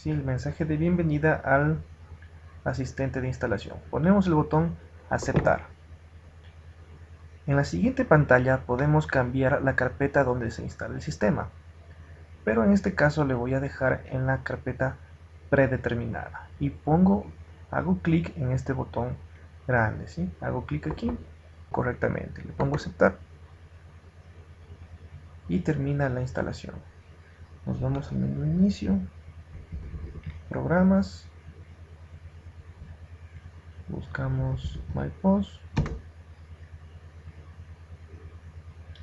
¿sí? El mensaje de bienvenida al asistente de instalación. Ponemos el botón aceptar. En la siguiente pantalla podemos cambiar la carpeta donde se instala el sistema, pero en este caso le voy a dejar en la carpeta predeterminada y hago clic en este botón grande, ¿sí? Hago clic aquí correctamente, le pongo aceptar y termina la instalación. Nos vamos al menú inicio, programas, buscamos My Post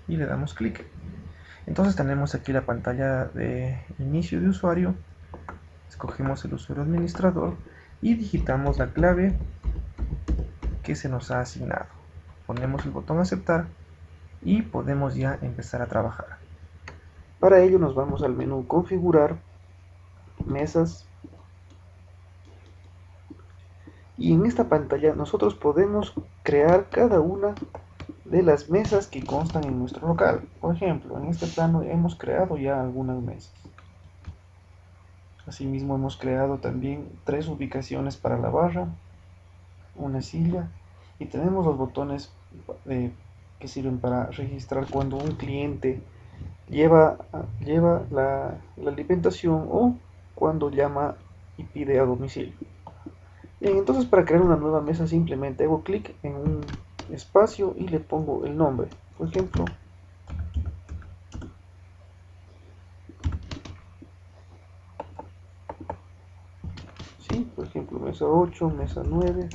y le damos clic. Entonces tenemos aquí la pantalla de inicio de usuario, escogemos el usuario administrador y digitamos la clave que se nos ha asignado. Ponemos el botón aceptar y podemos ya empezar a trabajar. Para ello nos vamos al menú configurar, mesas, y en esta pantalla nosotros podemos crear cada una de las mesas que constan en nuestro local. Por ejemplo, en este plano hemos creado ya algunas mesas. Asimismo hemos creado también 3 ubicaciones para la barra, una silla, y tenemos los botones que sirven para registrar cuando un cliente lleva la alimentación o cuando llama y pide a domicilio. Bien, entonces para crear una nueva mesa simplemente hago clic en un espacio y le pongo el nombre. Por ejemplo, ¿sí? Por ejemplo, mesa 8, mesa 9,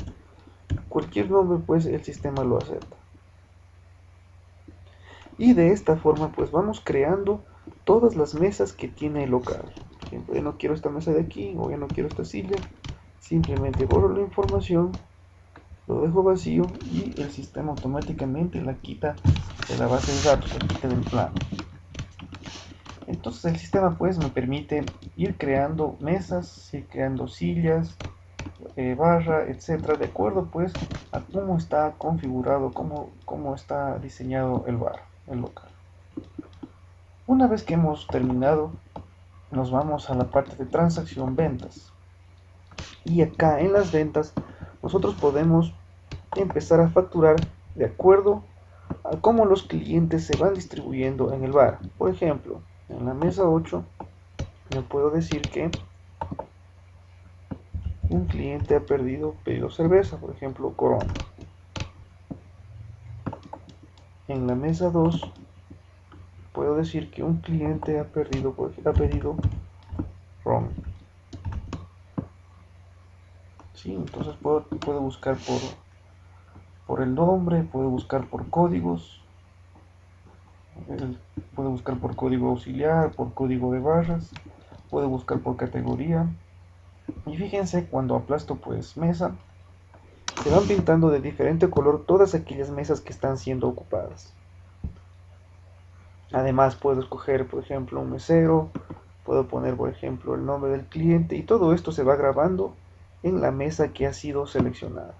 cualquier nombre pues el sistema lo acepta. Y de esta forma pues vamos creando todas las mesas que tiene el local. Por ejemplo, ya no quiero esta mesa de aquí o ya no quiero esta silla. Simplemente borro la información, lo dejo vacío y el sistema automáticamente la quita de la base de datos, la quita del plano. Entonces el sistema pues me permite ir creando mesas, ir creando sillas, barra, etcétera, de acuerdo pues a cómo está configurado, cómo está diseñado el bar, el local. Una vez que hemos terminado, nos vamos a la parte de transacción ventas. Y acá en las ventas nosotros podemos empezar a facturar de acuerdo a cómo los clientes se van distribuyendo en el bar. Por ejemplo, en la mesa 8 yo puedo decir que un cliente ha pedido cerveza, por ejemplo, Corona. En la mesa 2 puedo decir que un cliente ha pedido ron. ¿Sí? Entonces puedo buscar por el nombre, puedo buscar por códigos, puedo buscar por código auxiliar, por código de barras, puedo buscar por categoría. Y fíjense, cuando aplasto pues mesa, se van pintando de diferente color todas aquellas mesas que están siendo ocupadas. Además puedo escoger, por ejemplo, un mesero, puedo poner, por ejemplo, el nombre del cliente y todo esto se va grabando en la mesa que ha sido seleccionada.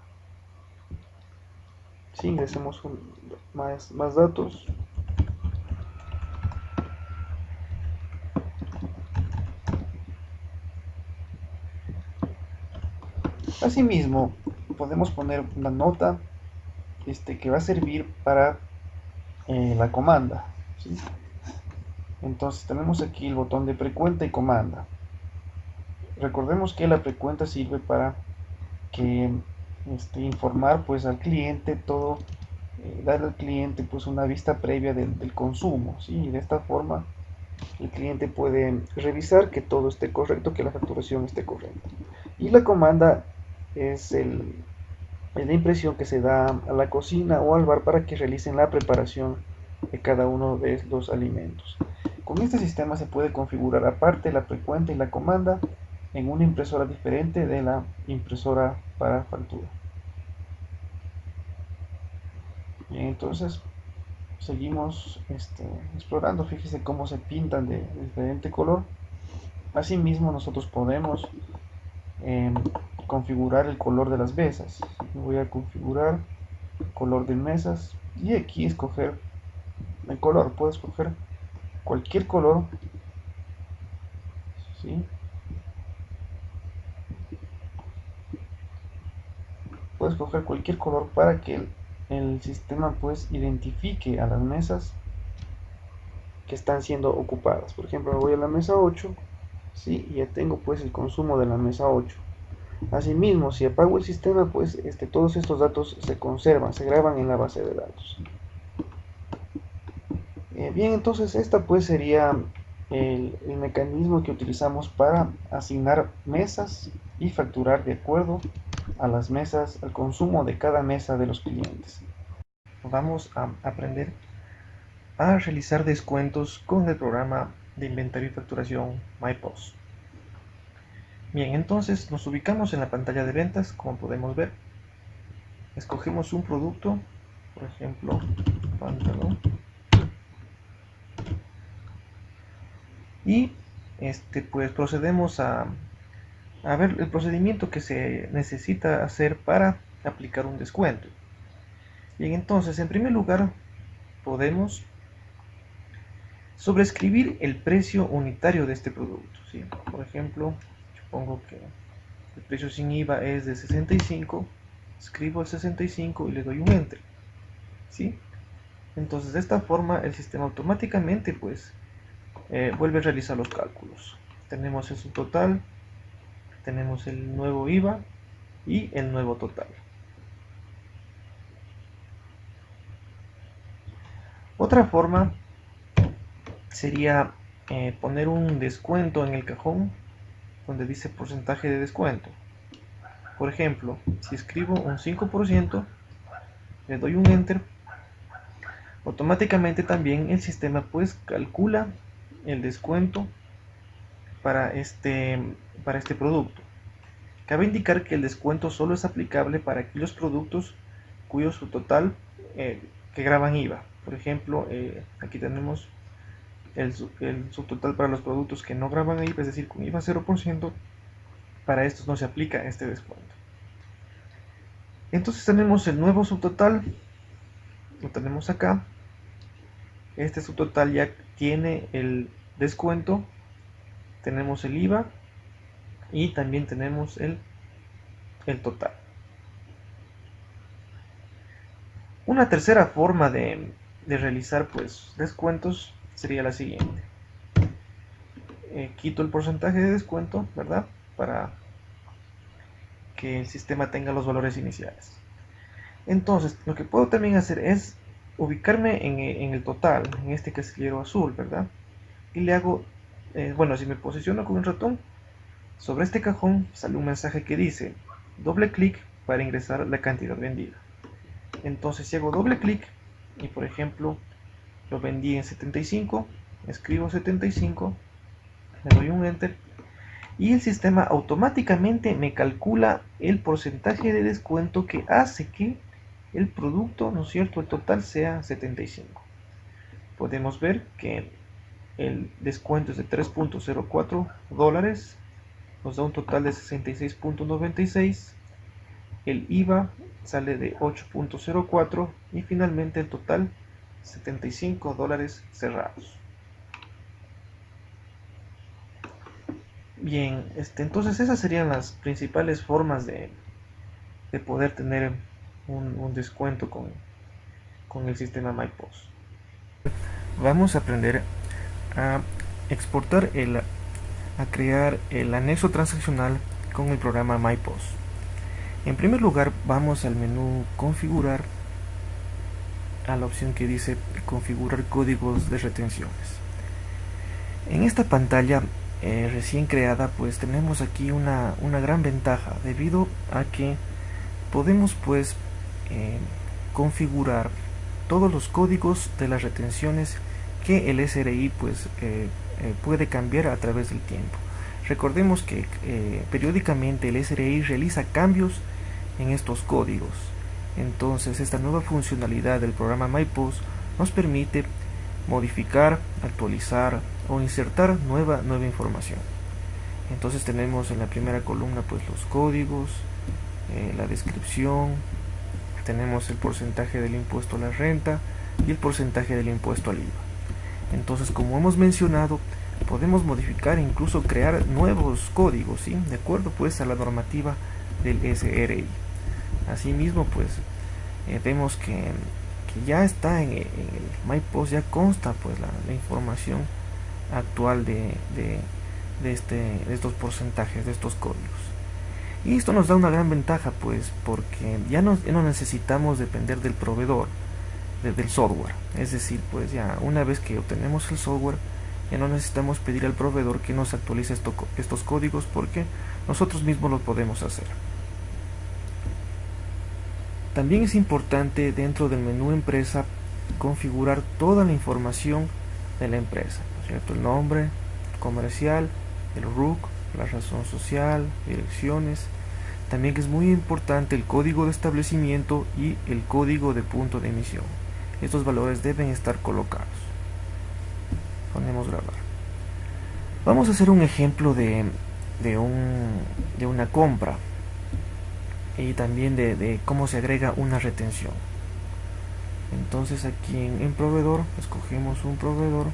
Si ingresemos más datos, asimismo podemos poner una nota que va a servir para la comanda, ¿sí? Entonces tenemos aquí el botón de precuenta y comanda. Recordemos que la precuenta sirve para que informar pues al cliente todo, darle al cliente pues una vista previa del consumo, ¿sí? Y de esta forma el cliente puede revisar que todo esté correcto, que la facturación esté correcta. Y la comanda es la impresión que se da a la cocina o al bar para que realicen la preparación de cada uno de los alimentos. Con este sistema se puede configurar aparte la precuenta y la comanda en una impresora diferente de la impresora para factura. Bien, entonces seguimos explorando. Fíjese cómo se pintan de diferente color. Asimismo nosotros podemos configurar el color de las mesas. Voy a configurar color de mesas y aquí escoger el color. Puedo escoger cualquier color, ¿sí? puedes escoger cualquier color para que el sistema pues identifique a las mesas que están siendo ocupadas. Por ejemplo, voy a la mesa 8, ¿sí? Y ya tengo pues el consumo de la mesa 8. Asimismo, si apago el sistema, pues todos estos datos se conservan, se graban en la base de datos. Bien, entonces esta pues sería el mecanismo que utilizamos para asignar mesas y facturar de acuerdo a las mesas, al consumo de cada mesa de los clientes. Vamos a aprender a realizar descuentos con el programa de inventario y facturación MyPOS. Bien, entonces nos ubicamos en la pantalla de ventas, como podemos ver. Escogemos un producto, por ejemplo, pantalón. Y pues procedemos a ver el procedimiento que se necesita hacer para aplicar un descuento. Bien, entonces en primer lugar podemos sobreescribir el precio unitario de este producto, ¿sí? Por ejemplo, yo pongo que el precio sin IVA es de 65, escribo el 65 y le doy un enter, ¿sí? Entonces de esta forma el sistema automáticamente pues vuelve a realizar los cálculos. Tenemos el subtotal, tenemos el nuevo IVA y el nuevo total. Otra forma sería poner un descuento en el cajón donde dice porcentaje de descuento. Por ejemplo, si escribo un 5%, le doy un enter, automáticamente también el sistema pues calcula el descuento para este producto. Cabe indicar que el descuento solo es aplicable para aquellos productos cuyo subtotal que graban IVA. Por ejemplo, aquí tenemos el subtotal para los productos que no graban IVA, es decir, con IVA 0%, para estos no se aplica este descuento. Entonces tenemos el nuevo subtotal, lo tenemos acá. Este subtotal ya tiene el descuento, tenemos el IVA y también tenemos el total. Una tercera forma de realizar pues descuentos sería la siguiente. Quito el porcentaje de descuento, ¿verdad? Para que el sistema tenga los valores iniciales. Entonces, lo que puedo también hacer es ubicarme en el total, en este casillero azul, ¿verdad? Y le hago, bueno, si me posiciono con el ratón, sobre este cajón sale un mensaje que dice doble clic para ingresar la cantidad vendida. Entonces, si hago doble clic y por ejemplo lo vendí en 75, escribo 75, le doy un enter y el sistema automáticamente me calcula el porcentaje de descuento que hace que el producto, ¿no es cierto?, el total sea 75. Podemos ver que el descuento es de 3.04 dólares, nos da un total de 66.96, el IVA sale de 8.04 y finalmente el total 75 dólares cerrados. Bien, entonces esas serían las principales formas de poder tener un descuento con el sistema MyPOS. Vamos a aprender a exportar a crear el anexo transaccional con el programa MyPOS. En primer lugar vamos al menú configurar, a la opción que dice configurar códigos de retenciones. En esta pantalla recién creada pues tenemos aquí una gran ventaja debido a que podemos pues configurar todos los códigos de las retenciones que el SRI pues puede cambiar a través del tiempo. Recordemos que periódicamente el SRI realiza cambios en estos códigos. Entonces esta nueva funcionalidad del programa MyPOS nos permite modificar, actualizar o insertar nueva información. Entonces tenemos en la primera columna pues los códigos, la descripción, tenemos el porcentaje del impuesto a la renta y el porcentaje del impuesto al IVA. Entonces, como hemos mencionado, podemos modificar e incluso crear nuevos códigos, ¿sí?, de acuerdo pues a la normativa del SRI. Asimismo, pues vemos que ya está en el MyPost, ya consta pues la información actual de estos porcentajes, de estos códigos. Y esto nos da una gran ventaja, pues, porque ya no necesitamos depender del proveedor, del software. Es decir, pues ya una vez que obtenemos el software, ya no necesitamos pedir al proveedor que nos actualice estos códigos, porque nosotros mismos lo podemos hacer. También es importante dentro del menú empresa configurar toda la información de la empresa, ¿no es cierto? El nombre comercial, el RUC, la razón social, direcciones. También es muy importante el código de establecimiento y el código de punto de emisión. Estos valores deben estar colocados. Ponemos grabar. Vamos a hacer un ejemplo de una compra y también de cómo se agrega una retención. Entonces aquí en proveedor escogemos un proveedor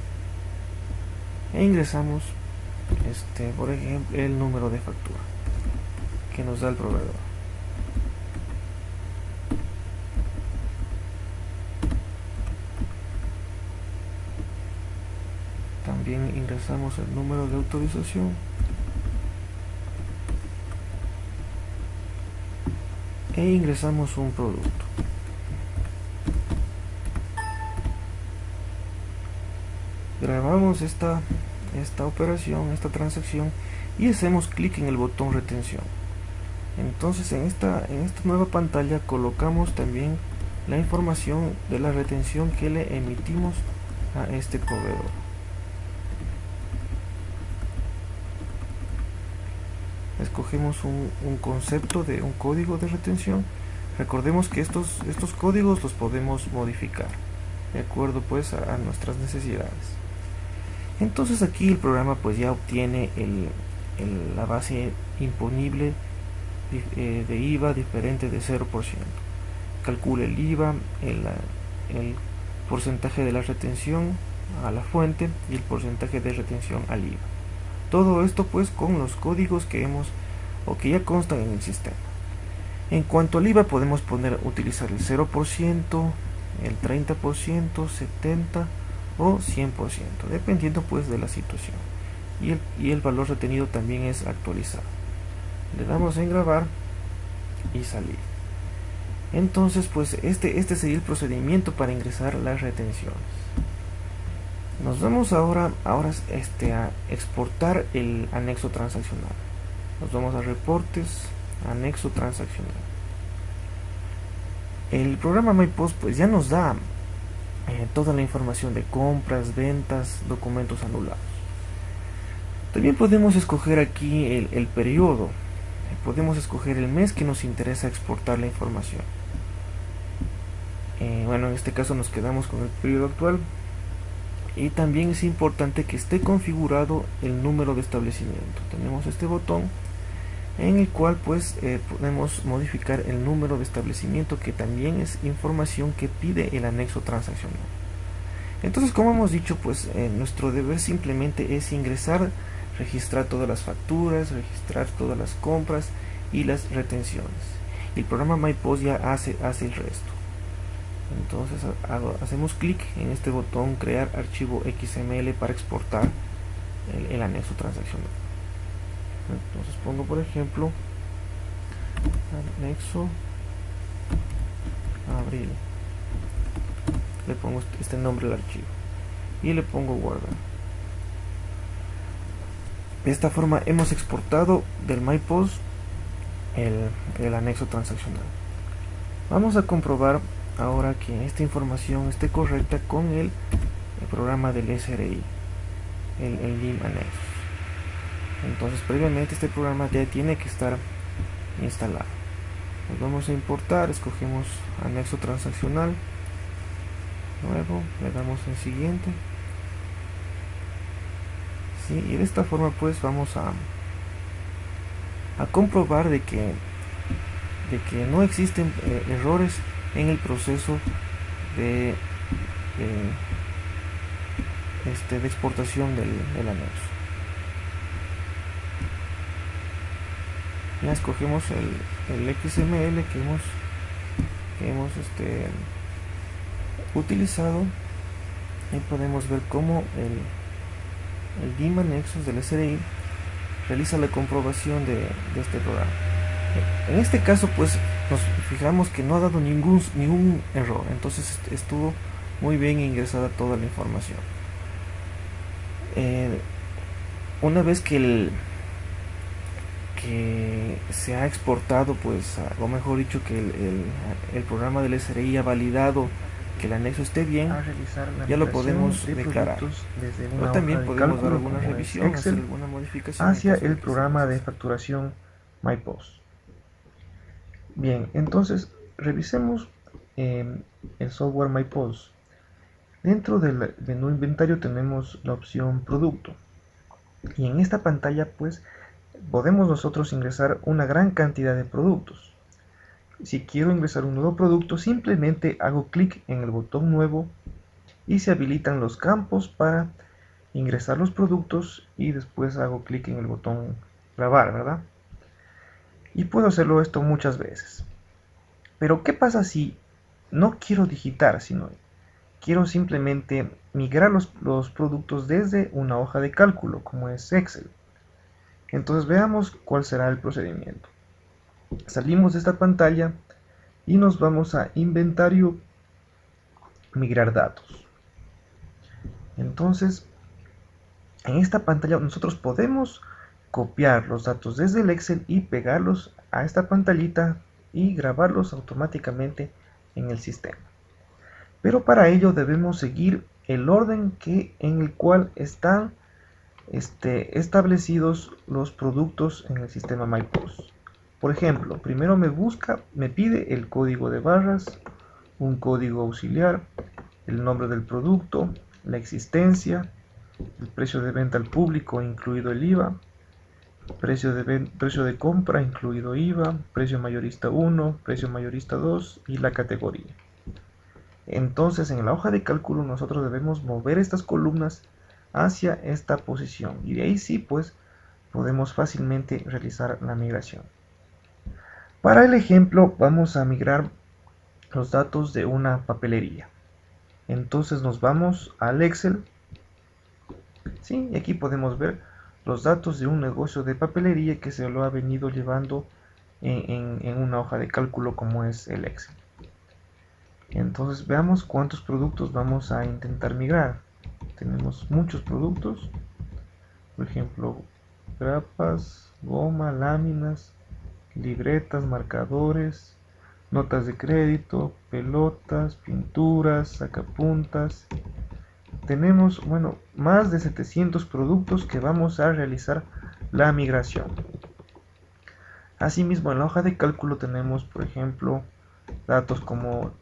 e ingresamos por ejemplo el número de factura que nos da el proveedor. También ingresamos el número de autorización e ingresamos un producto. Grabamos esta operación, esta transacción, y hacemos clic en el botón retención. Entonces en esta nueva pantalla colocamos también la información de la retención que le emitimos a este proveedor. Escogemos un concepto de un código de retención. Recordemos que estos códigos los podemos modificar de acuerdo pues a nuestras necesidades. Entonces aquí el programa pues ya obtiene la base imponible de IVA diferente de 0%. Calcula el IVA, el porcentaje de la retención a la fuente y el porcentaje de retención al IVA. Todo esto pues con los códigos que ya constan en el sistema. En cuanto al IVA podemos utilizar el 0%, el 30%, 70% o 100%, dependiendo pues de la situación. Y el valor retenido también es actualizado. Le damos en grabar y salir. Entonces pues este sería el procedimiento para ingresar las retenciones. Nos vamos ahora a exportar el anexo transaccional. Nos vamos a reportes, anexo transaccional. El programa MyPost pues ya nos da toda la información de compras, ventas, documentos anulados. También podemos escoger aquí el periodo. Podemos escoger el mes que nos interesa exportar la información. Bueno, en este caso nos quedamos con el periodo actual. Y también es importante que esté configurado el número de establecimiento. Tenemos este botón en el cual pues podemos modificar el número de establecimiento, que también es información que pide el anexo transaccional. Entonces, como hemos dicho, pues nuestro deber simplemente es ingresar, registrar todas las facturas, registrar todas las compras y las retenciones. Y el programa MyPost ya hace el resto. Entonces hacemos clic en este botón crear archivo XML para exportar el anexo transaccional. Entonces pongo por ejemplo anexo abril, le pongo este nombre al archivo y le pongo guardar. De esta forma hemos exportado del MyPost el anexo transaccional. Vamos a comprobar ahora que esta información esté correcta con el programa del SRI, el LIM anexo. Entonces previamente este programa ya tiene que estar instalado. Nos vamos a importar, escogemos anexo transaccional, nuevo, le damos en siguiente. ¿Sí? Y de esta forma pues vamos a comprobar de que no existen errores en el proceso de exportación del anexo. Ya escogemos el XML que hemos que hemos utilizado, y podemos ver cómo el Daemon Nexus del SRI realiza la comprobación de este programa. En este caso pues nos fijamos que no ha dado ningún error, entonces estuvo muy bien ingresada toda la información. Una vez que se ha exportado, pues, o mejor dicho, que el programa del SRI ha validado que el anexo esté bien, ya lo podemos declarar. Pero también podemos dar alguna revisión, hacer alguna modificación hacia el programa de facturación MyPOS. Bien, entonces revisemos el software MyPOS. Dentro del menú inventario tenemos la opción producto, y en esta pantalla pues podemos nosotros ingresar una gran cantidad de productos. Si quiero ingresar un nuevo producto, simplemente hago clic en el botón nuevo y se habilitan los campos para ingresar los productos, y después hago clic en el botón grabar, ¿verdad? Y puedo hacerlo esto muchas veces. Pero ¿qué pasa si no quiero digitar, sino quiero simplemente migrar los productos desde una hoja de cálculo como es Excel? Entonces veamos cuál será el procedimiento. Salimos de esta pantalla y nos vamos a inventario, migrar datos. Entonces en esta pantalla nosotros podemos copiar los datos desde el Excel y pegarlos a esta pantallita y grabarlos automáticamente en el sistema. Pero para ello debemos seguir el orden en el cual están establecidos los productos en el sistema MyPOS. Por ejemplo, primero me pide el código de barras, un código auxiliar, el nombre del producto, la existencia, el precio de venta al público incluido el IVA, precio de compra incluido IVA, precio mayorista 1, precio mayorista 2 y la categoría. Entonces en la hoja de cálculo nosotros debemos mover estas columnas hacia esta posición, y de ahí sí pues podemos fácilmente realizar la migración. Para el ejemplo vamos a migrar los datos de una papelería. Entonces nos vamos al Excel, ¿sí? Y aquí podemos ver los datos de un negocio de papelería que se lo ha venido llevando en una hoja de cálculo como es el Excel. Entonces veamos cuántos productos vamos a intentar migrar. Tenemos muchos productos, por ejemplo, grapas, goma, láminas, libretas, marcadores, notas de crédito, pelotas, pinturas, sacapuntas. Tenemos, bueno, más de 700 productos que vamos a realizar la migración. Asimismo, en la hoja de cálculo tenemos, por ejemplo, datos como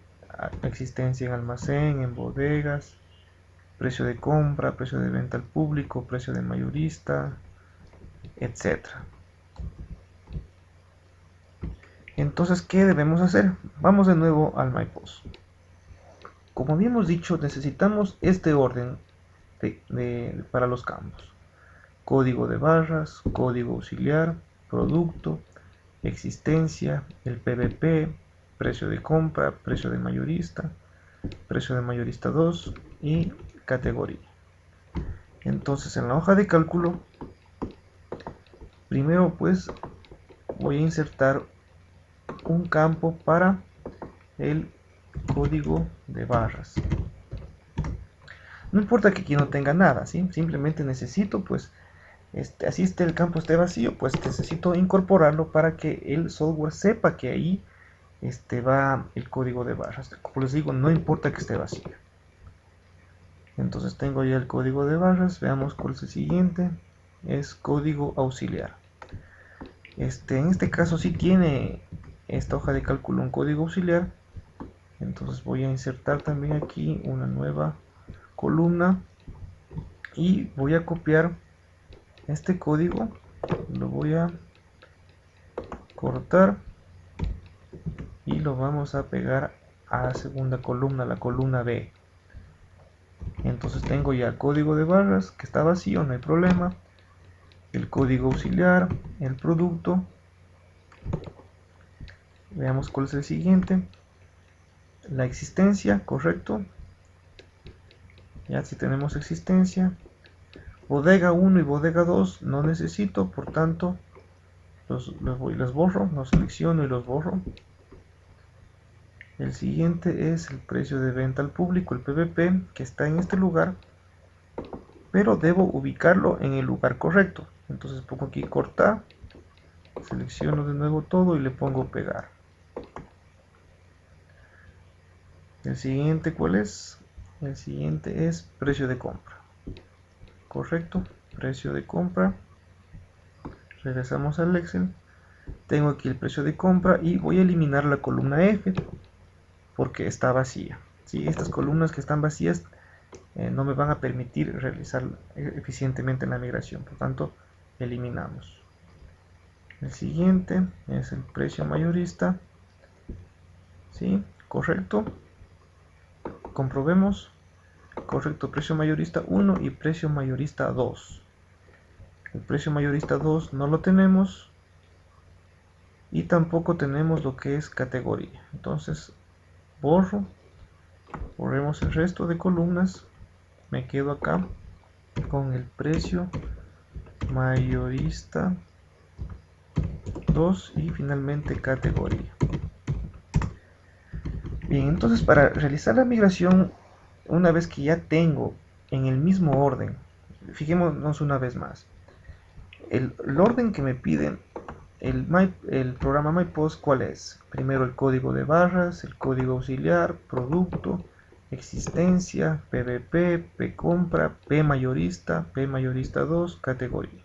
existencia en almacén, en bodegas, precio de compra, precio de venta al público, precio de mayorista, etc. Entonces, ¿qué debemos hacer? Vamos de nuevo al MyPOS. Como habíamos dicho, necesitamos este orden para los campos: código de barras, código auxiliar, producto, existencia, el PVP, precio de compra, precio de mayorista 2 y categoría. Entonces en la hoja de cálculo, primero pues voy a insertar un campo para el código de barras. No importa que aquí no tenga nada, ¿sí? Simplemente necesito pues así el campo esté vacío, pues necesito incorporarlo para que el software sepa que ahí va el código de barras. Como les digo, no importa que esté vacío. Entonces tengo ya el código de barras. Veamos cuál es el siguiente. Es código auxiliar. En este caso sí tiene esta hoja de cálculo un código auxiliar. Entonces voy a insertar también aquí una nueva columna y voy a copiar este código, lo voy a cortar y lo vamos a pegar a la segunda columna, la columna B. Entonces tengo ya el código de barras que está vacío, no hay problema, el código auxiliar, el producto. Veamos cuál es el siguiente. la existencia, correcto. Ya si tenemos existencia, bodega 1 y bodega 2 no necesito, por tanto los borro, los selecciono y los borro. El siguiente es el precio de venta al público, el PVP, que está en este lugar, pero debo ubicarlo en el lugar correcto. Entonces pongo aquí cortar, selecciono de nuevo todo y le pongo pegar. El siguiente, ¿cuál es? El siguiente es precio de compra. Correcto, precio de compra. Regresamos al Excel. Tengo aquí el precio de compra y voy a eliminar la columna F porque está vacía. ¿Sí? Estas columnas que están vacías no me van a permitir realizar eficientemente la migración. Por tanto, eliminamos. El siguiente es el precio mayorista. ¿Sí? Correcto. Comprobemos. Correcto, precio mayorista 1 y precio mayorista 2. El precio mayorista 2 no lo tenemos. Y tampoco tenemos lo que es categoría. Entonces, borremos el resto de columnas. Me quedo acá con el precio mayorista 2 y finalmente categoría. Bien, entonces para realizar la migración, una vez que ya tengo en el mismo orden, fijémonos una vez más, el orden que me piden el programa MyPost, ¿cuál es? Primero el código de barras, el código auxiliar, producto, existencia, PVP, P-compra, P-mayorista 2, categoría.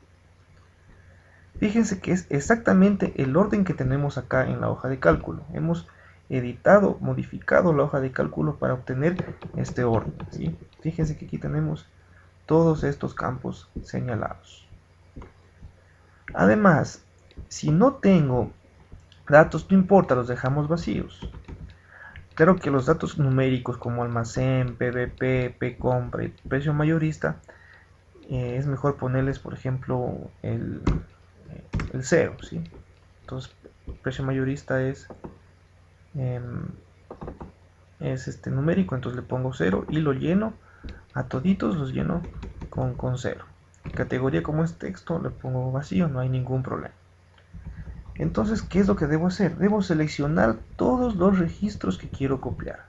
Fíjense que es exactamente el orden que tenemos acá en la hoja de cálculo. Hemos editado, modificado la hoja de cálculo para obtener este orden, ¿sí? Fíjense que aquí tenemos todos estos campos señalados. Además, si no tengo datos, no importa, los dejamos vacíos. Claro que los datos numéricos como almacén, PVP, P-compra y precio mayorista, es mejor ponerles, por ejemplo, el 0, ¿sí? Entonces, precio mayorista es numérico, entonces le pongo 0 y lo lleno a toditos, los lleno con 0. Categoría, como es texto, le pongo vacío, no hay ningún problema. Entonces, ¿qué es lo que debo hacer? Debo seleccionar todos los registros que quiero copiar.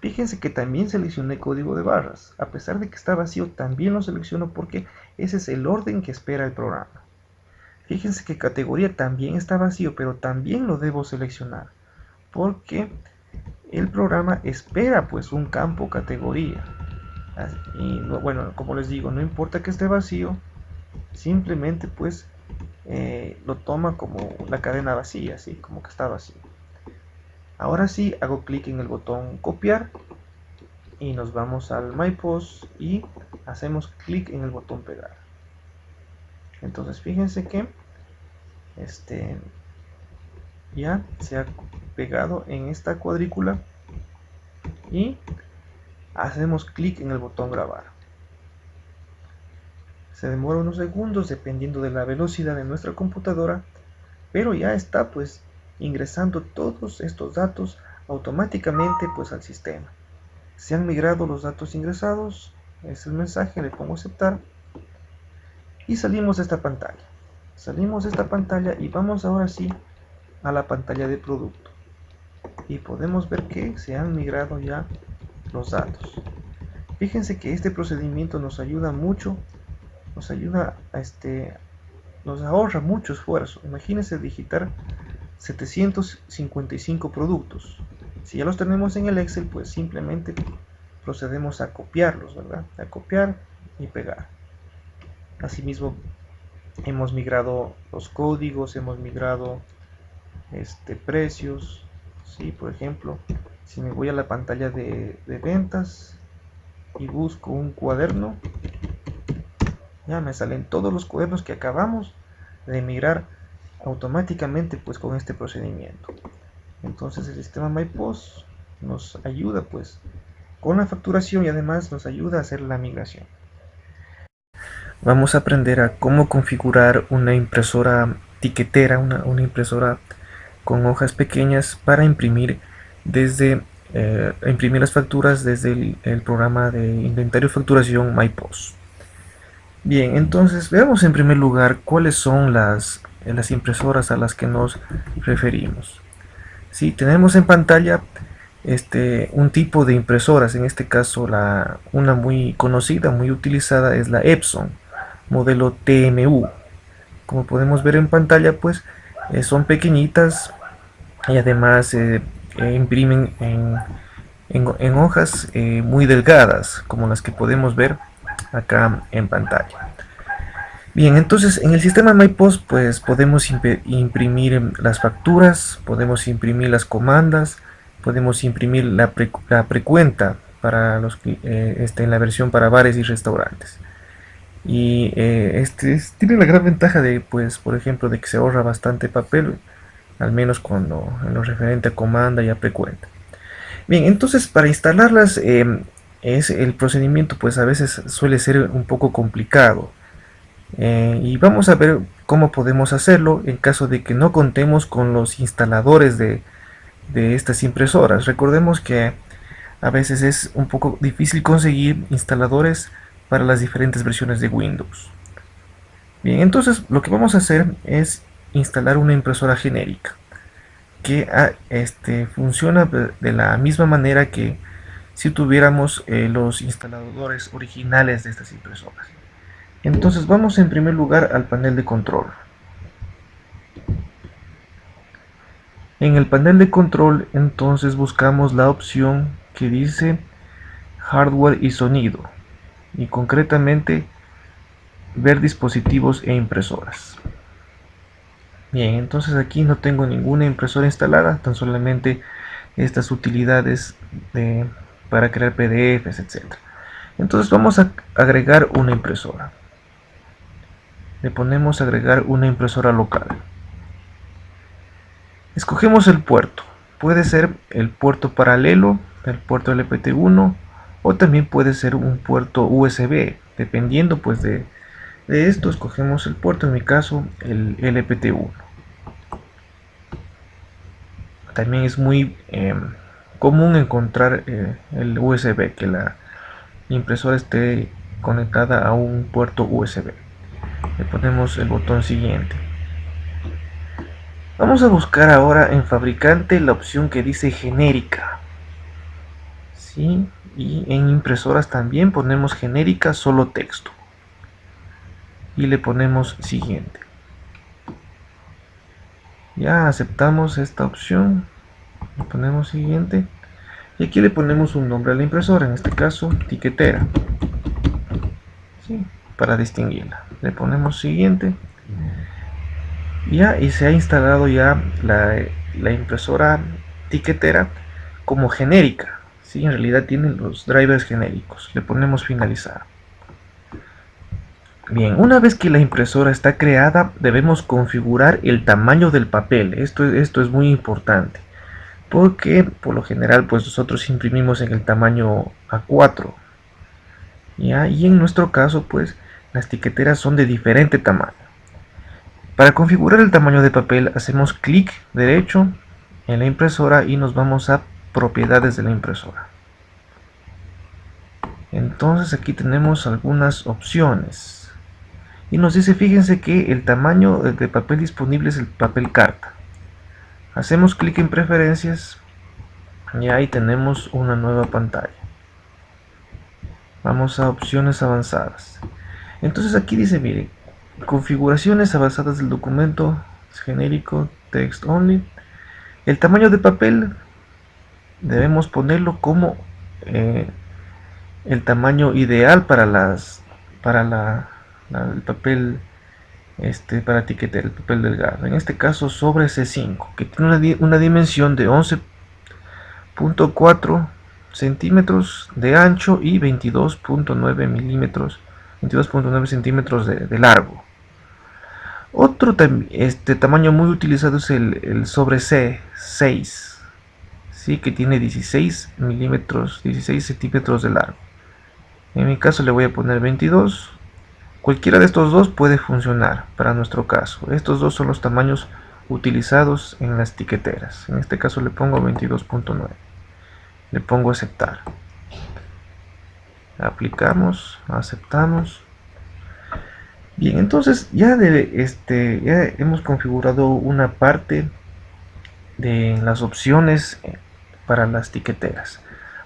Fíjense que también seleccioné código de barras. A pesar de que está vacío, también lo selecciono porque ese es el orden que espera el programa. Fíjense que categoría también está vacío, pero también lo debo seleccionar porque el programa espera pues un campo categoría. Y bueno, como les digo, no importa que esté vacío, simplemente pues lo toma como la cadena vacía, ¿sí? Como que está vacío. Ahora sí, hago clic en el botón copiar y nos vamos al MyPost y hacemos clic en el botón pegar. Entonces fíjense que ya se ha pegado en esta cuadrícula y hacemos clic en el botón grabar. Se demora unos segundos dependiendo de la velocidad de nuestra computadora, pero ya está pues ingresando todos estos datos automáticamente pues al sistema. Se han migrado los datos ingresados, es el mensaje, le pongo aceptar y salimos de esta pantalla. Salimos de esta pantalla y vamos ahora sí a la pantalla de producto y podemos ver que se han migrado ya los datos. Fíjense que este procedimiento nos ayuda mucho, nos ayuda a nos ahorra mucho esfuerzo. Imagínense digitar 755 productos. Si ya los tenemos en el Excel, pues simplemente procedemos a copiarlos, ¿verdad? A copiar y pegar. Asimismo, hemos migrado los códigos, hemos migrado precios, ¿sí? Por ejemplo, si me voy a la pantalla de ventas y busco un cuaderno, ya me salen todos los cuadernos que acabamos de migrar automáticamente pues con este procedimiento. Entonces el sistema MyPost nos ayuda pues con la facturación y además nos ayuda a hacer la migración. Vamos a aprender a cómo configurar una impresora tiquetera, una impresora con hojas pequeñas para imprimir desde imprimir las facturas desde el programa de inventario y facturación MyPOS. Bien, entonces veamos en primer lugar cuáles son las impresoras a las que nos referimos. Si tenemos en pantalla un tipo de impresoras, en este caso una muy conocida, muy utilizada es la Epson, modelo TMU. Como podemos ver en pantalla, pues son pequeñitas y además imprimen en hojas muy delgadas, como las que podemos ver acá en pantalla. Bien, entonces en el sistema MyPOS pues podemos imprimir las facturas, podemos imprimir las comandas, podemos imprimir la precuenta para en la versión para bares y restaurantes. Y tiene la gran ventaja de, pues, por ejemplo, de que se ahorra bastante papel, al menos en lo referente a comanda y a precuenta. Bien, entonces para instalarlas el procedimiento pues a veces suele ser un poco complicado. Y vamos a ver cómo podemos hacerlo en caso de que no contemos con los instaladores de estas impresoras. Recordemos que a veces es un poco difícil conseguir instaladores para las diferentes versiones de Windows. Bien, entonces lo que vamos a hacer es instalar una impresora genérica que funciona de la misma manera que si tuviéramos los instaladores originales de estas impresoras. Entonces vamos en primer lugar al panel de control. En el panel de control entonces buscamos la opción que dice hardware y sonido, y concretamente ver dispositivos e impresoras. Bien, entonces aquí no tengo ninguna impresora instalada, tan solamente estas utilidades para crear PDFs, etc. Entonces vamos a agregar una impresora. Le ponemos agregar una impresora local. Escogemos el puerto. Puede ser el puerto paralelo, el puerto LPT1, o también puede ser un puerto USB. Dependiendo pues de esto, escogemos el puerto, en mi caso el LPT1. También es muy común encontrar el USB, que la impresora esté conectada a un puerto USB. Le ponemos el botón siguiente. Vamos a buscar ahora en fabricante la opción que dice genérica. ¿Sí? Y en impresoras también ponemos genérica solo texto. Y le ponemos siguiente. Ya aceptamos esta opción. Le ponemos siguiente. Y aquí le ponemos un nombre a la impresora, en este caso tiquetera. ¿Sí? Para distinguirla. Le ponemos siguiente. Ya, y se ha instalado ya la impresora tiquetera como genérica. ¿Sí? En realidad tienen los drivers genéricos. Le ponemos finalizar. Bien, una vez que la impresora está creada, debemos configurar el tamaño del papel. Esto es muy importante, porque por lo general pues nosotros imprimimos en el tamaño A4. ¿Ya? Y en nuestro caso pues las tiqueteras son de diferente tamaño. Para configurar el tamaño de papel hacemos clic derecho en la impresora y nos vamos a propiedades de la impresora. Entonces aquí tenemos algunas opciones y nos dice, fíjense que el tamaño de papel disponible es el papel carta. Hacemos clic en preferencias y ahí tenemos una nueva pantalla. Vamos a opciones avanzadas. Entonces aquí dice, mire, configuraciones avanzadas del documento genérico, text only. El tamaño de papel debemos ponerlo como el tamaño ideal para el papel para etiquetar, el papel delgado. En este caso sobre C5, que tiene una dimensión de 11.4 centímetros de ancho y 22.9 centímetros de largo. Otro tamaño muy utilizado es el sobre C6, ¿sí? Que tiene 16 centímetros de largo. En mi caso le voy a poner 22. Cualquiera de estos dos puede funcionar para nuestro caso. Estos dos son los tamaños utilizados en las tiqueteras. En este caso le pongo 22.9. Le pongo aceptar. Aplicamos, aceptamos. Bien, entonces ya ya hemos configurado una parte de las opciones para las tiqueteras.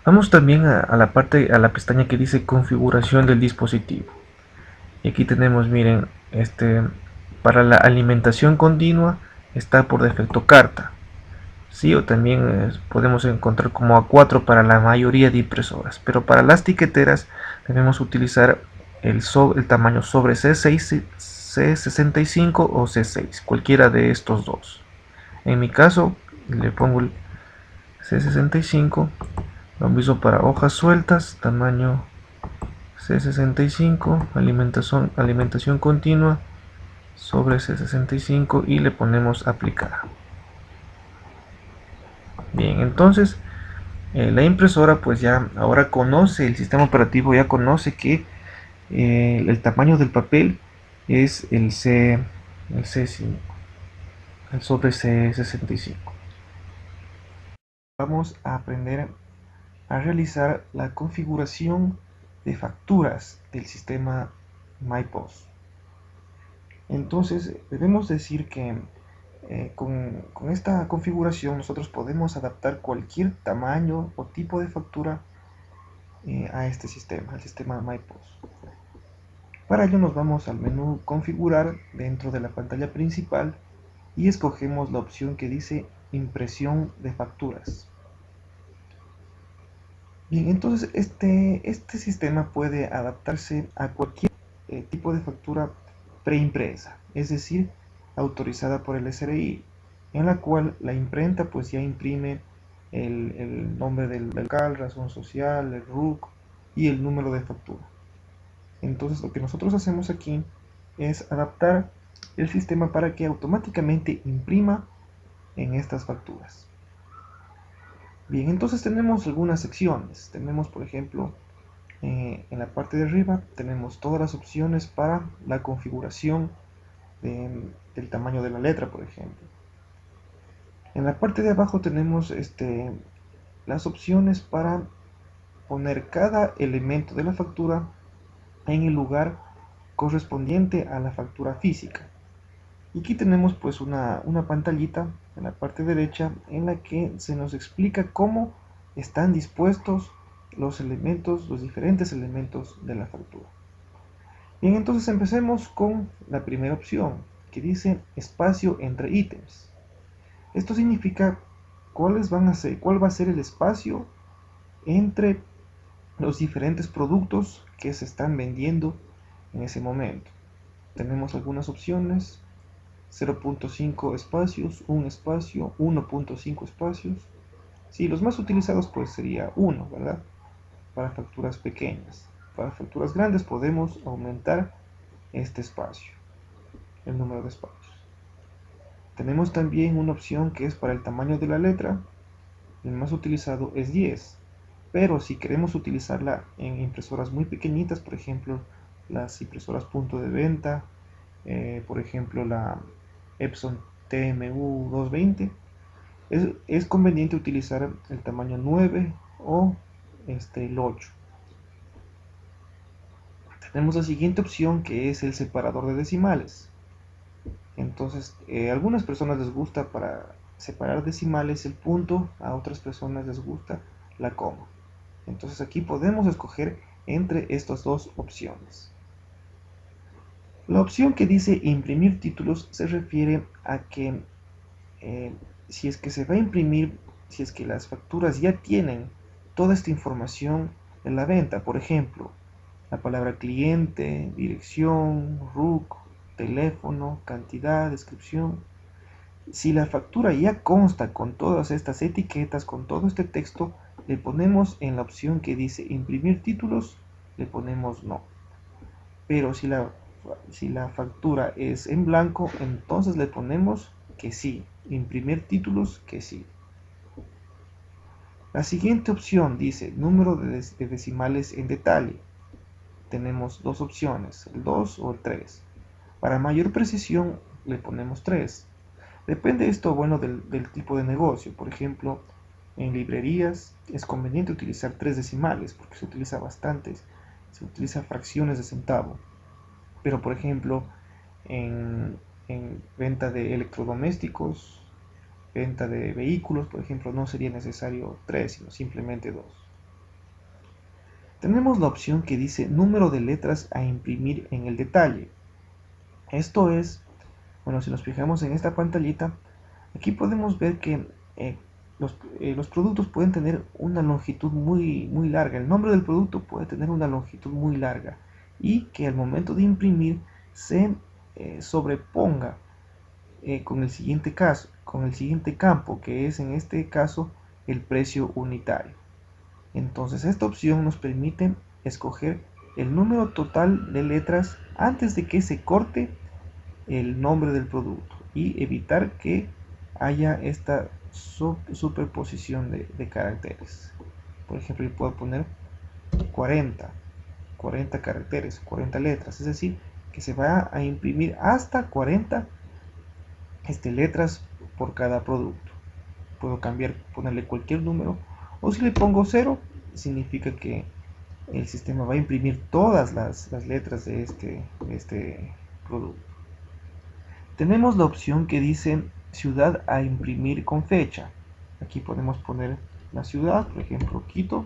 Vamos también a la pestaña que dice configuración del dispositivo. Y aquí tenemos, miren, para la alimentación continua está por defecto carta. Sí, o también podemos encontrar como A4 para la mayoría de impresoras. Pero para las tiqueteras debemos utilizar el tamaño sobre C6, C65 o C6, cualquiera de estos dos. En mi caso le pongo el C65, lo mismo para hojas sueltas, tamaño C65, alimentación continua sobre C65 y le ponemos aplicar. Bien, entonces la impresora pues ya ahora conoce, el sistema operativo ya conoce que el tamaño del papel es el C5, el sobre C65. Vamos a aprender a realizar la configuración de facturas del sistema MyPost. Entonces debemos decir que con esta configuración nosotros podemos adaptar cualquier tamaño o tipo de factura a este sistema, al sistema MyPost. Para ello nos vamos al menú configurar dentro de la pantalla principal y escogemos la opción que dice impresión de facturas. Bien, entonces este sistema puede adaptarse a cualquier tipo de factura preimpresa, es decir, autorizada por el SRI, en la cual la imprenta pues ya imprime el nombre del local, razón social, el RUC y el número de factura. Entonces lo que nosotros hacemos aquí es adaptar el sistema para que automáticamente imprima en estas facturas. Bien, entonces tenemos algunas secciones. Tenemos, por ejemplo, en la parte de arriba tenemos todas las opciones para la configuración del tamaño de la letra, por ejemplo. En la parte de abajo tenemos las opciones para poner cada elemento de la factura en el lugar correspondiente a la factura física. Y aquí tenemos pues una pantallita en la parte derecha en la que se nos explica cómo están dispuestos los diferentes elementos de la factura. Bien, entonces empecemos con la primera opción que dice espacio entre ítems. Esto significa cuál va a ser el espacio entre los diferentes productos que se están vendiendo en ese momento. Tenemos algunas opciones: 0.5 espacios, 1 espacio, 1.5 espacios. Sí, los más utilizados pues sería 1, ¿verdad? Para facturas pequeñas. Para facturas grandes podemos aumentar este espacio, el número de espacios. Tenemos también una opción que es para el tamaño de la letra. El más utilizado es 10, pero si queremos utilizarla en impresoras muy pequeñitas, por ejemplo las impresoras punto de venta, por ejemplo la Epson TMU 220, es conveniente utilizar el tamaño 9 o el 8. Tenemos la siguiente opción que es el separador de decimales. Entonces a algunas personas les gusta para separar decimales el punto, a otras personas les gusta la coma. Entonces aquí podemos escoger entre estas dos opciones. La opción que dice imprimir títulos se refiere a que si es que se va a imprimir, si es que las facturas ya tienen toda esta información en la venta, por ejemplo, la palabra cliente, dirección, RUC, teléfono, cantidad, descripción. Si la factura ya consta con todas estas etiquetas, con todo este texto, le ponemos en la opción que dice imprimir títulos, le ponemos no. Pero si la factura es en blanco, entonces le ponemos que sí, imprimir títulos, que sí. La siguiente opción dice número de decimales en detalle. Tenemos dos opciones, el 2 o el 3. Para mayor precisión le ponemos 3. Depende esto, bueno, del tipo de negocio. Por ejemplo, en librerías es conveniente utilizar 3 decimales porque se utiliza bastantes, se utiliza fracciones de centavo. Pero por ejemplo, en, en venta de electrodomésticos, venta de vehículos, por ejemplo, no sería necesario 3, sino simplemente 2. Tenemos la opción que dice número de letras a imprimir en el detalle. Esto es, bueno, si nos fijamos en esta pantallita, aquí podemos ver que los productos pueden tener una longitud muy larga. El nombre del producto puede tener una longitud muy larga y que al momento de imprimir se sobreponga con el siguiente campo, que es en este caso el precio unitario. Entonces esta opción nos permite escoger el número total de letras antes de que se corte el nombre del producto y evitar que haya esta superposición de caracteres. Por ejemplo, yo puedo poner 40, 40 caracteres, 40 letras, es decir, que se va a imprimir hasta 40 letras por cada producto. Puedo cambiar, ponerle cualquier número, o si le pongo 0, significa que el sistema va a imprimir todas las letras de este producto. Tenemos la opción que dice ciudad a imprimir con fecha. Aquí podemos poner la ciudad, por ejemplo Quito,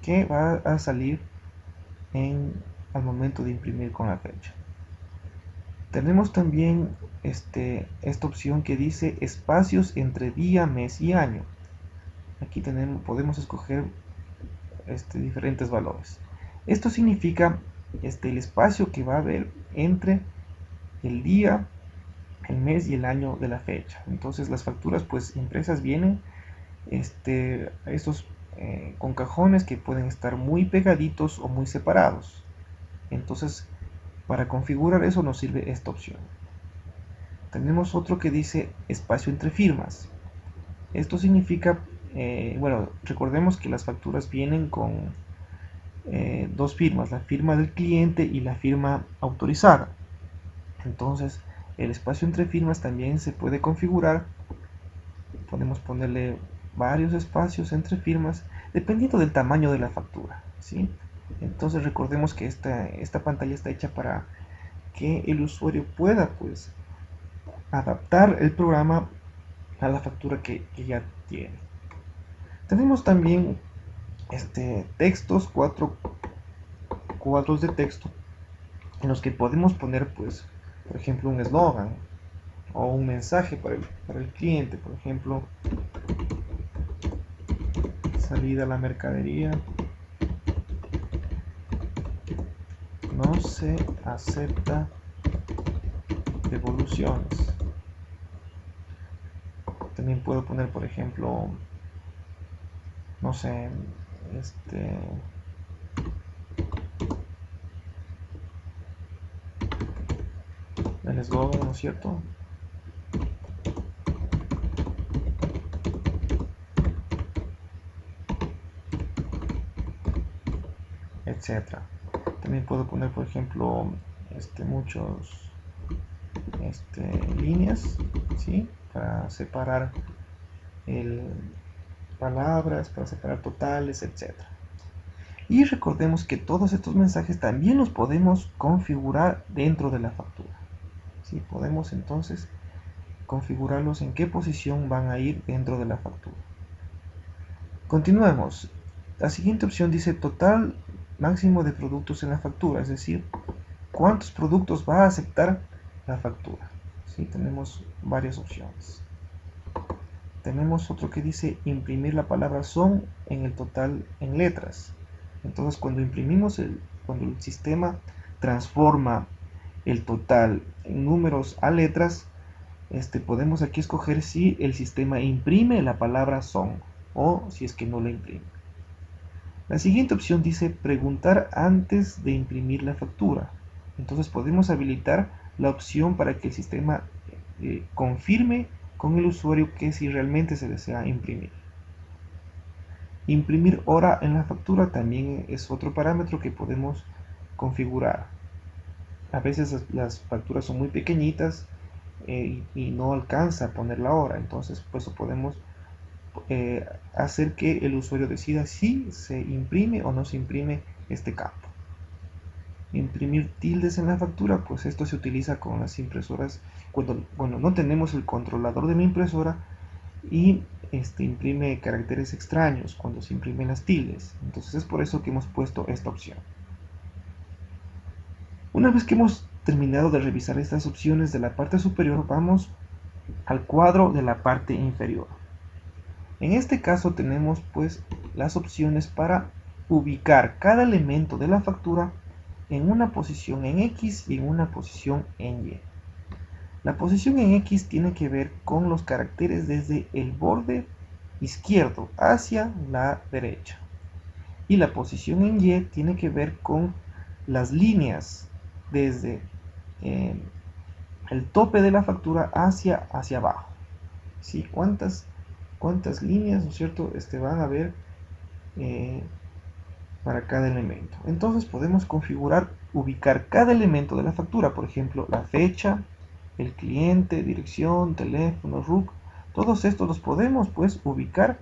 que va a salir al momento de imprimir con la fecha. Tenemos también esta opción que dice espacios entre día, mes y año. Aquí podemos escoger diferentes valores. Esto significa el espacio que va a haber entre el día, el mes y el año de la fecha. Entonces las facturas pues impresas vienen estos con cajones que pueden estar muy pegaditos o muy separados. Entonces para configurar eso nos sirve esta opción. Tenemos otro que dice espacio entre firmas. Esto significa, bueno, recordemos que las facturas vienen con 2 firmas, la firma del cliente y la firma autorizada. Entonces el espacio entre firmas también se puede configurar. Podemos ponerle varios espacios entre firmas dependiendo del tamaño de la factura, ¿sí? Entonces recordemos que esta pantalla está hecha para que el usuario pueda pues adaptar el programa a la factura que ya tiene. Tenemos también textos, 4 cuadros de texto en los que podemos poner pues por ejemplo un eslogan o un mensaje para el cliente. Por ejemplo, salida a la mercadería, no se acepta devoluciones. También puedo poner por ejemplo, no sé, el eslogan, ¿no es cierto? Etcétera. También puedo poner por ejemplo muchos líneas, ¿sí? Para separar palabras, para separar totales, etcétera. Y recordemos que todos estos mensajes también los podemos configurar dentro de la factura. ¿Sí? Podemos entonces configurarlos en qué posición van a ir dentro de la factura. Continuemos. La siguiente opción dice total máximo de productos en la factura, es decir, cuántos productos va a aceptar la factura. ¿Sí? Tenemos varias opciones. Tenemos otro que dice imprimir la palabra son en el total en letras. Entonces cuando cuando el sistema transforma el total en números a letras, podemos aquí escoger si el sistema imprime la palabra son o si es que no la imprime. La siguiente opción dice preguntar antes de imprimir la factura. Entonces podemos habilitar la opción para que el sistema confirme con el usuario que si realmente se desea imprimir. Imprimir hora en la factura también es otro parámetro que podemos configurar. A veces las facturas son muy pequeñitas y no alcanza a poner la hora. Entonces pues podemos hacer que el usuario decida si se imprime o no se imprime este campo. Imprimir tildes en la factura, pues esto se utiliza con las impresoras cuando no tenemos el controlador de la impresora y imprime caracteres extraños cuando se imprimen las tildes. Entonces es por eso que hemos puesto esta opción. Una vez que hemos terminado de revisar estas opciones de la parte superior, vamos al cuadro de la parte inferior. En este caso tenemos pues las opciones para ubicar cada elemento de la factura en una posición en X y en una posición en Y. La posición en X tiene que ver con los caracteres desde el borde izquierdo hacia la derecha. Y la posición en Y tiene que ver con las líneas desde el tope de la factura hacia abajo. ¿Sí? ¿Cuántas líneas, ¿no es cierto?, van a haber para cada elemento. Entonces podemos configurar, ubicar cada elemento de la factura, por ejemplo, la fecha, el cliente, dirección, teléfono, RUC, todos estos los podemos pues ubicar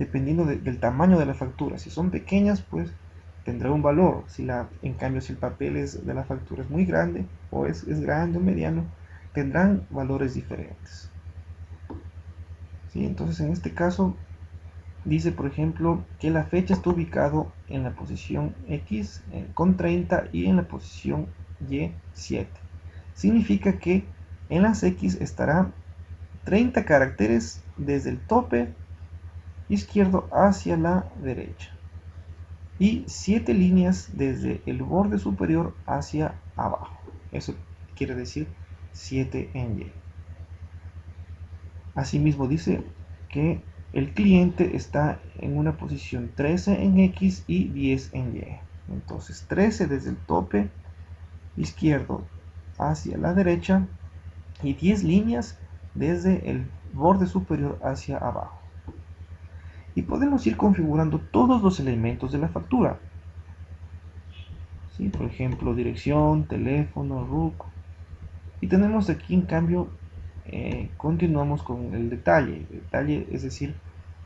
dependiendo del tamaño de la factura. Si son pequeñas, pues tendrá un valor. En cambio, si el papel de la factura es muy grande, o es grande o mediano, tendrán valores diferentes. ¿Sí? Entonces, en este caso, dice, por ejemplo, que la fecha está ubicado en la posición X con 30 y en la posición Y 7. Significa que en las X estará 30 caracteres desde el tope izquierdo hacia la derecha y 7 líneas desde el borde superior hacia abajo. Eso quiere decir 7 en Y. Asimismo dice que el cliente está en una posición 13 en X y 10 en Y. Entonces 13 desde el tope izquierdo hacia la derecha y 10 líneas desde el borde superior hacia abajo. Y podemos ir configurando todos los elementos de la factura. ¿Sí? Por ejemplo, dirección, teléfono, RUC. Y tenemos aquí, en cambio, continuamos con el detalle. El detalle, es decir,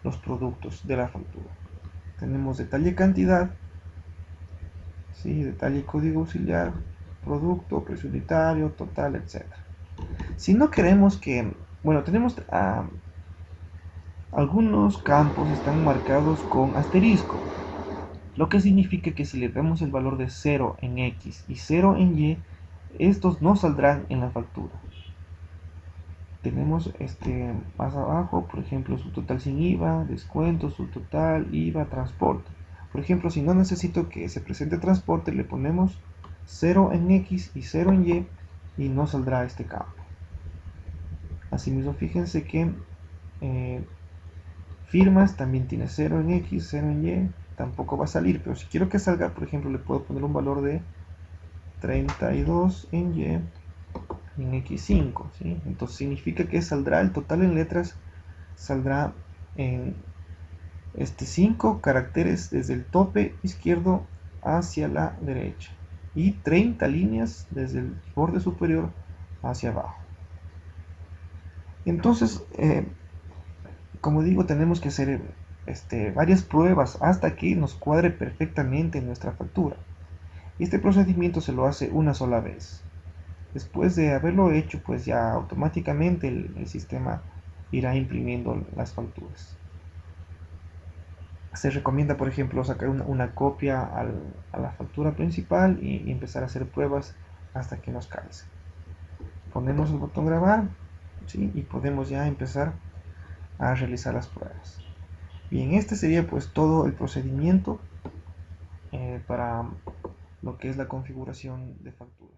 los productos de la factura. Tenemos detalle cantidad, ¿sí? Detalle código auxiliar, producto, precio unitario, total, etc. Si no queremos que, tenemos algunos campos están marcados con asterisco, lo que significa que si le damos el valor de 0 en X y 0 en Y, estos no saldrán en la factura. Tenemos más abajo, por ejemplo, subtotal sin IVA, descuento, subtotal, IVA, transporte. Por ejemplo, si no necesito que se presente transporte, le ponemos 0 en X y 0 en Y y no saldrá este campo. Asimismo, fíjense que firmas también tiene 0 en X, 0 en Y, tampoco va a salir, pero si quiero que salga, por ejemplo, le puedo poner un valor de 32 en Y y en X5, ¿sí? Entonces significa que saldrá el total en letras, saldrá en 5 caracteres desde el tope izquierdo hacia la derecha y 30 líneas desde el borde superior hacia abajo. Entonces, como digo, tenemos que hacer varias pruebas hasta que nos cuadre perfectamente nuestra factura. Este procedimiento se lo hace una sola vez. Después de haberlo hecho, pues ya automáticamente el sistema irá imprimiendo las facturas. Se recomienda, por ejemplo, sacar una copia a la factura principal y empezar a hacer pruebas hasta que nos calce. Ponemos el botón grabar, ¿sí? Y podemos ya empezar a realizar las pruebas. Bien, este sería pues todo el procedimiento para lo que es la configuración de factura.